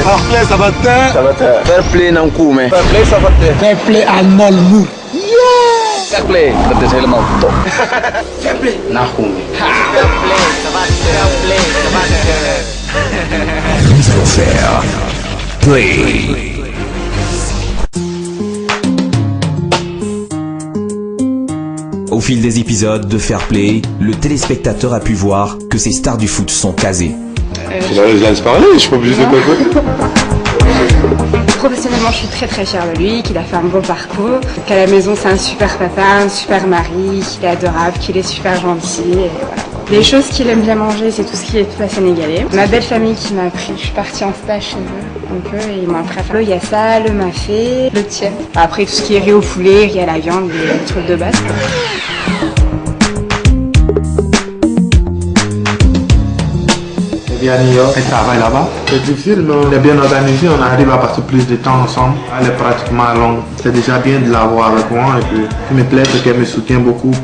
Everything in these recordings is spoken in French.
Fair play, ça va te. Ça va te. Fair play nan kume. Fair play, ça va te. Fair play aan Malmoer. Fair play, dat is helemaal top. Fair play. Nakume. Fair play, ça va te. Fair play, ça va te. Nous allons faire play. Au fil des épisodes de Fair Play, le téléspectateur a pu voir que ces stars du foot sont casées. Je laisse parler, je suis pas obligé de quoi. Professionnellement, je suis très fière de lui, qu'il a fait un beau parcours, qu'à la maison c'est un super papa, un super mari, qu'il est adorable, qu'il est super gentil, et voilà. Les choses qu'il aime bien manger, c'est tout ce qui est tout à sénégalais. Ma belle famille qui m'a appris, je suis partie en stage chez eux, un peu, et ils m'ont appris à faire le yassa, le mafé, le tien. Après tout ce qui est riz au poulet, riz à la viande, les trucs de base. Il vient à New York, elle travaille là-bas. C'est difficile, mais on est bien organisé, on arrive à passer plus de temps ensemble. Elle est pratiquement longue. C'est déjà bien de l'avoir avec moi. Et puis, ce qui me plaît, c'est qu'elle me soutient beaucoup.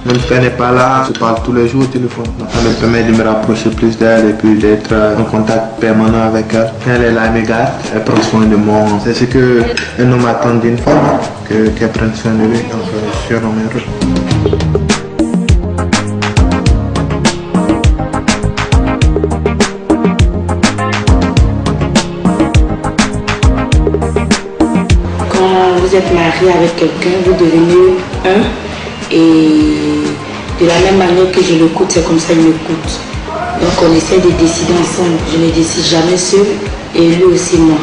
Même si elle n'est pas là, je parle tous les jours au téléphone. Donc, ça me permet de me rapprocher plus d'elle et puis d'être en contact permanent avec elle. Quand elle est là, elle me garde, elle prend soin de moi. C'est ce qu'un homme attend d'une femme, qu'elle prenne soin de lui. Donc, je suis un homme heureux. Vous êtes marié avec quelqu'un, vous devenez un, et de la même manière que je l'écoute, c'est comme ça qu'il m'écoute. Donc on essaie de décider ensemble. Je ne décide jamais seul, et lui aussi moi.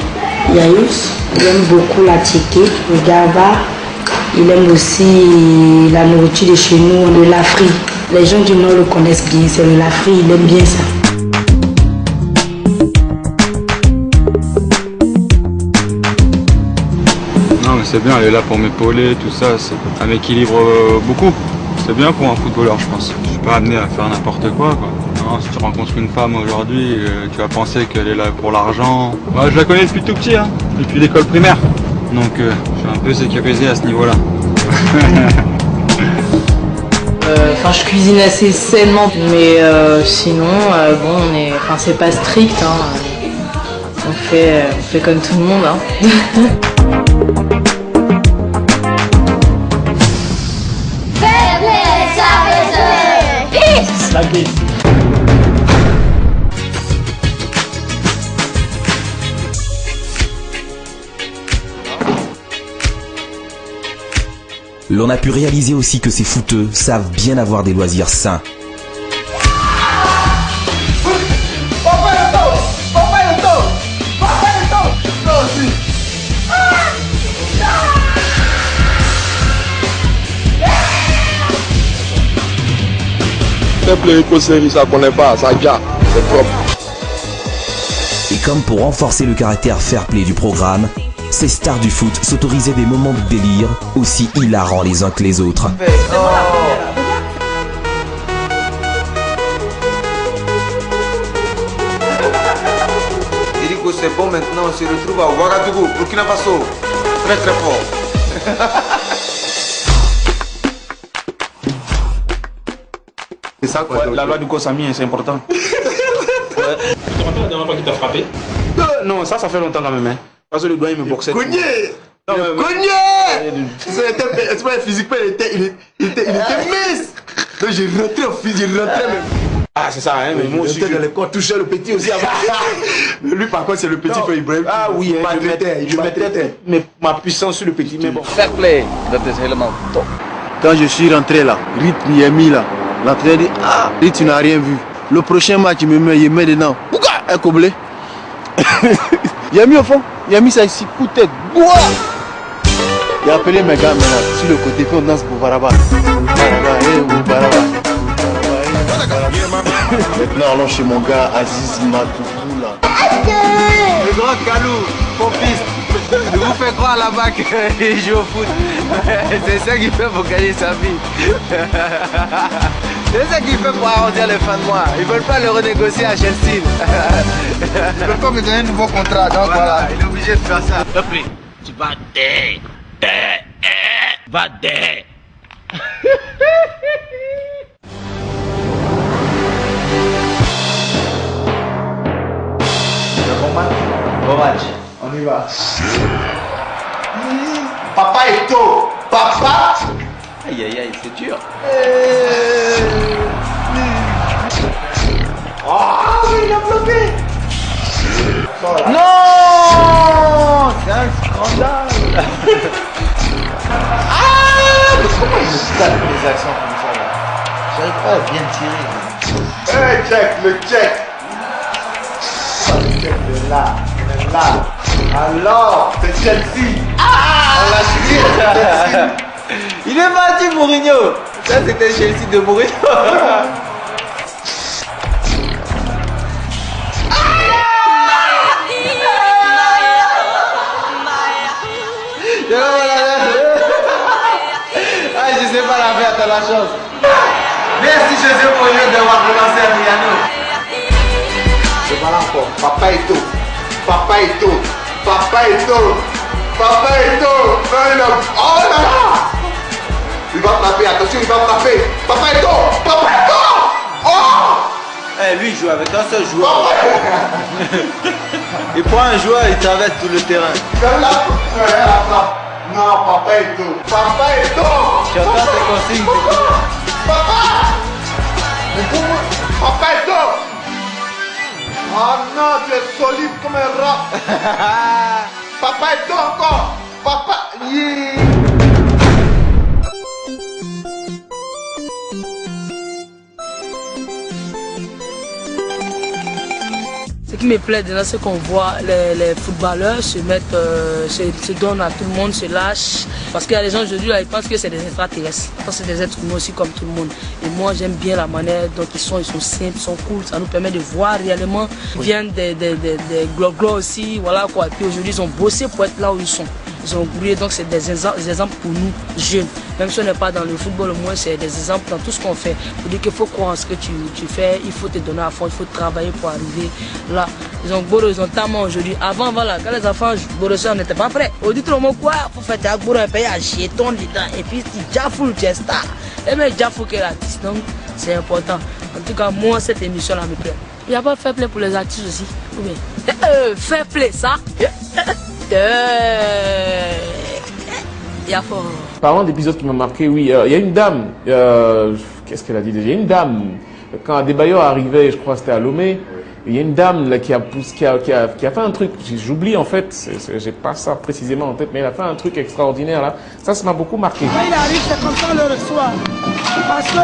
Yaous, il aime beaucoup la ticket, le gava, il aime aussi la nourriture de chez nous, le lafri. Les gens du Nord le connaissent bien, c'est le lafri, il aime bien ça. C'est bien, elle est là pour m'épauler, tout ça, ça m'équilibre beaucoup. C'est bien pour un footballeur, je pense. Je suis pas amené à faire n'importe quoi. Non, si tu rencontres une femme aujourd'hui, tu vas penser qu'elle est là pour l'argent. Moi, je la connais depuis tout petit, depuis l'école primaire. Donc je suis un peu sécurisé à ce niveau-là. Je cuisine assez sainement, mais sinon, c'est pas strict. On fait comme tout le monde. L'on a pu réaliser aussi que ces footeux savent bien avoir des loisirs sains. Simple éco-série, ça connaît pas, ça gars, c'est propre. Et comme pour renforcer le caractère fair-play du programme, ces stars du foot s'autorisaient des moments de délire aussi hilarants les uns que les autres. Erico, c'est bon maintenant, on se retrouve à Ouagadougou, Burkina Faso. Très fort. C'est ça quoi, la loi du Kossami, c'est important. Tu te rappelles la dernière fois qu'il t'a frappé? Non, ça fait longtemps quand même. Parce que le doigt il me boxait. Cogné! Cogné! C'est pas physique, il était mince! Donc j'ai rentré au physique, j'ai rentré même. Ah c'est ça, mais moi aussi. J'étais dans les corps, touchais le petit aussi avant. Lui par contre c'est le petit frère Ibrahim. Ah oui, je mettais ma puissance sur le petit. Mais bon. Fair play, dat is helemaal top. Quand je suis rentré là, Rit Yemi là, l'entraîneur dit ah, Rit tu n'as rien vu. Le prochain match il met dedans. Pourquoi? Un coblé. Yami au fond, Yami ça ici, coup de tête. Bois. Il a appelé mes gars maintenant, sur le côté, puis on danse pour Baraba. Baraba. Maintenant allons chez mon gars Aziz Matoufou là. Le grand Kalou, mon fils, je vous fais croire là-bas qu'il joue au foot. C'est ça qui fait pour gagner sa vie. C'est ça qui fait pour arrondir les fins de mois. Ils veulent pas le renégocier à Chelsea. Ils veulent pas me donner un nouveau contrat, donc voilà. Il est obligé de faire ça. Tu vas va Le combat, Bon match. On y va. Papa Eto. Papa. Aïe aïe aïe, c'est dur. Oh, il a bloqué. Non, c'est un scandale. Mais comment il me tape les actions comme ça là? J'arrive pas à bien tirer. Hey, check, le check. Le check de là, on est là. Alors, c'est Chelsea. On l'a suivi, c'est Chelsea. Il est parti Mourinho. Ça c'était Chelsea de Mourinho. Ah, je sais pas la faire, t'as la chance. Merci José Mourinho d'avoir relancé Adriano. C'est pas là encore. Papa Eto. Papa Eto. Papa Eto. Papa Eto. Non, il a... Oh là là. Il va frapper, attention, il va frapper. Papa Eto. Papa Eto. Oh. Eh, lui il joue avec un seul joueur. Il prend un joueur, il traverse tout le terrain. Même la frappe. Non, Papa Eto. Papa Eto. Tu entends tes consignes. Papa. Papa Eto. Oh non, tu es solide comme un rat. Papa Eto encore. Papa. Yeah. Ce qui me plaît dedans, c'est qu'on voit les footballeurs se mettre, se donnent à tout le monde, se lâchent. Parce qu'il y a des gens aujourd'hui, ils pensent que c'est des extraterrestres. Pourtant, c'est des êtres humains aussi comme tout le monde. Et moi, j'aime bien la manière dont ils sont simples, ils sont cool. Ça nous permet de voir réellement. Ils viennent des glow aussi, voilà quoi. Et puis aujourd'hui, ils ont bossé pour être là où ils sont. Ils ont brûlé, donc c'est des exemples pour nous, jeunes. Même si on n'est pas dans le football, au moins c'est des exemples dans tout ce qu'on fait. Pour dire qu'il faut croire en ce que tu fais, il faut te donner à fond, il faut travailler pour arriver là. Ils ont Gboro, ils ont tellement aujourd'hui. Avant, voilà, quand les enfants Gboro, on n'était pas prêts. On dit tout le monde quoi, il faut faire des Gboro, un pays à jeton dedans. Et puis tu Jafou, tu es star. Et même Jafou qui est l'artiste, donc c'est important. En tout cas, moi, cette émission-là me plaît. Il n'y a pas de fair play pour les artistes aussi. Ou bien, fair play, ça. Parlant d'épisodes qui m'ont marqué, oui, il y a une dame, qu'est-ce qu'elle a dit déjà? Il y a une dame, quand Adebayor arrivait, je crois que c'était à Lomé, il y a une dame là, qui a fait un truc, j'oublie en fait, j'ai pas ça précisément en tête, mais elle a fait un truc extraordinaire là, ça m'a beaucoup marqué. Quand il arrive, c'est comme ça on le reçoit. Parce que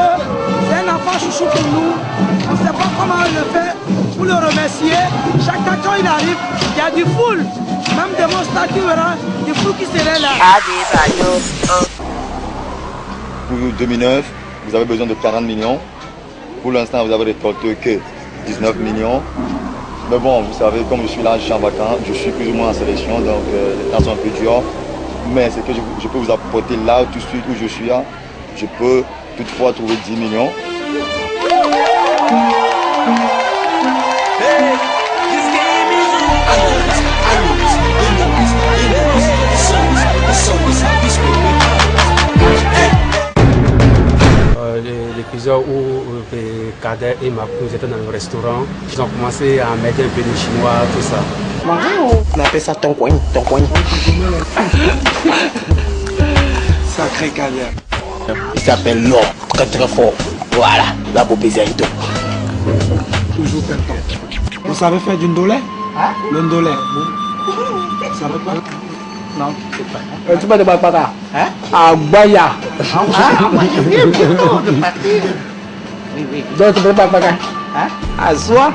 c'est un enfant chouchou pour nous, on ne sait pas comment on le fait pour le remercier. Chaque fois quand il arrive, il y a du foule. Même des monstres qui verront, des fous qui seraient là. Pour 2009, vous avez besoin de 40 millions. Pour l'instant, vous avez récolté que 19 millions. Mais bon, vous savez, comme je suis là, je suis en vacances, je suis plus ou moins en sélection, donc les temps sont un peu durs. Mais ce que je peux vous apporter là, tout de suite où je suis là, je peux toutefois trouver 10 millions. L'épisode où Kader et Makou étaient dans le restaurant, ils ont commencé à mettre un peu de chinois, tout ça. On appelle ça ton coin, ton coin. Sacré Kader. Il s'appelle l'homme, très très fort. Voilà, la beau baiser et tout. Toujours content. Vous savez faire du ndolé? Le ndolé. Vous savez pas? Non, c'est pas. Tu vas de Bapara? Hein? À Baya. Oui, oui. Donc tu peux pas Bapara? Hein? À soi?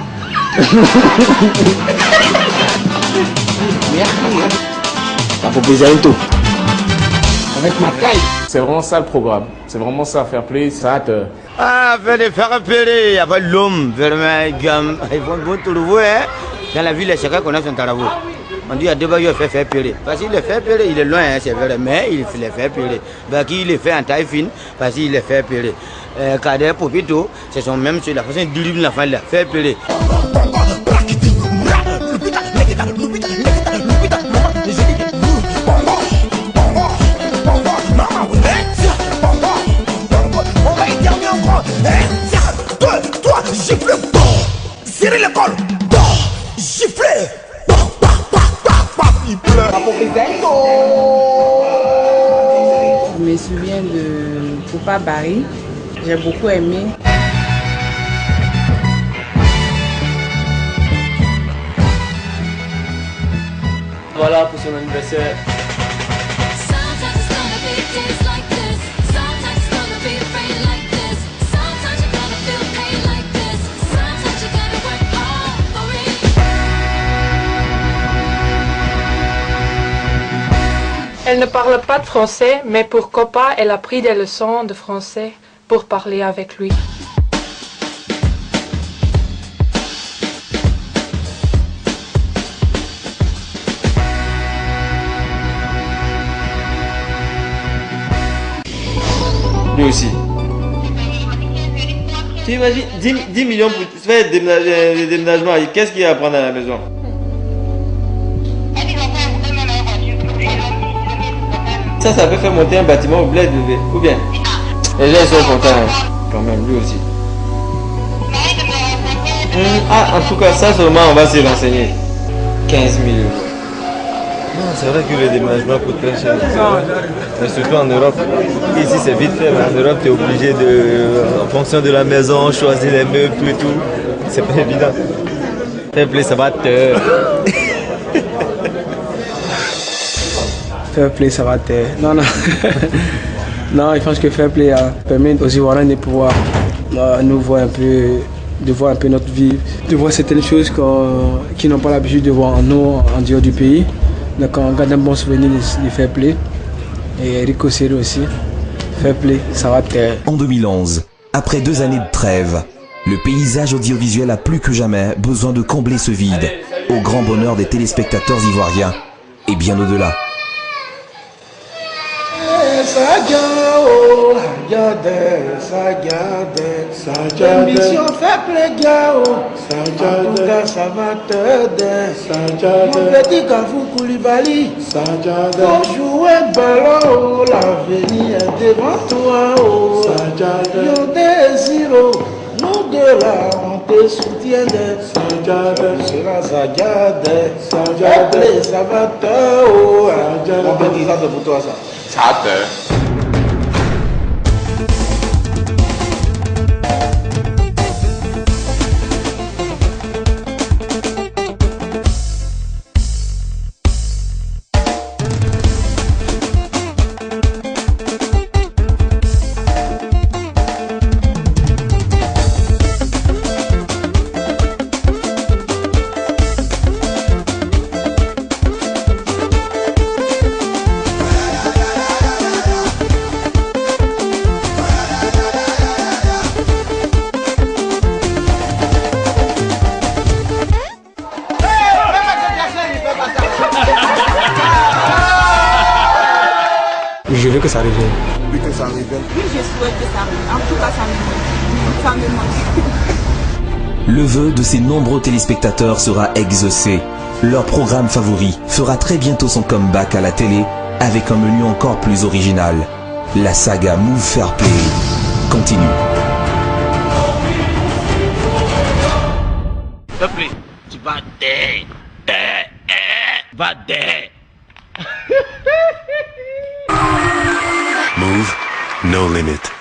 La beau baiser et tout. Avec ma taille. C'est vraiment ça le programme, c'est vraiment ça, fair play, ça te... Ah, faire play, avec l'homme, vraiment, ils vont tout le voir, hein. Dans la ville, chacun connaît son travail. On dit à Adebayor il fait play. Parce qu'il le fait play, il est loin, hein, c'est vrai, mais il le fait play. Parce qu'il le fait en taille fine, parce qu'il le fait play. Kader, Popito, c'est son même sur la façon de dribble la fin de la fait play. Toi, gifle, bon, serrer l'épaule, bon, gifler, bon, bon, bon. il pleure. Je me souviens de Poupa Barry. J'ai beaucoup aimé. Voilà pour son anniversaire. Elle ne parle pas de français, mais pour Copa, elle a pris des leçons de français pour parler avec lui. Lui aussi. Tu imagines 10 millions pour faire le déménagement, qu'est-ce qu'il y a à prendre à la maison? Ça peut faire monter un bâtiment au bled, ou bien? Les gens sont contents, quand même, lui aussi. En tout cas, ça seulement, on va se renseigner. 15 000 euros. Non, c'est vrai que le déménagement coûte très cher. Mais surtout en Europe. Ici, c'est vite fait, mais en Europe, tu es obligé de, en fonction de la maison, choisir les meubles et tout. C'est pas évident. Fair play, ça va te... Fair play, ça va te... Non, non. Non, je pense que Fair play permet aux Ivoiriens de pouvoir nous voir un peu, de voir un peu notre vie, de voir certaines choses qu'ils n'ont pas l'habitude de voir en nous, en dehors du pays. Donc on garde un bon souvenir de Fair play. Et Rico Serré aussi. Fair play, ça va te... En 2011, après 2 années de trêve, le paysage audiovisuel a plus que jamais besoin de combler ce vide, au grand bonheur des téléspectateurs ivoiriens, et bien au-delà. L'émission Fair play, gars, en tout cas ça va t'aider. Mon petit Kafou Koulibaly, pour jouer ballon, l'avenir est devant toi. Yo désiro, nous deux là, on te soutient. C'est la Sajade, Fair play, ça va t'aider. Mon petit, ça c'est pour toi ça. Ça te... Je veux que ça revienne. Oui, que ça revienne. Oui, je souhaite que ça revienne. En tout cas, ça me manque. Le vœu de ces nombreux téléspectateurs sera exaucé. Leur programme favori fera très bientôt son comeback à la télé avec un menu encore plus original. La saga Move Fair Play continue. Fair play, tu vas va Move, no limit.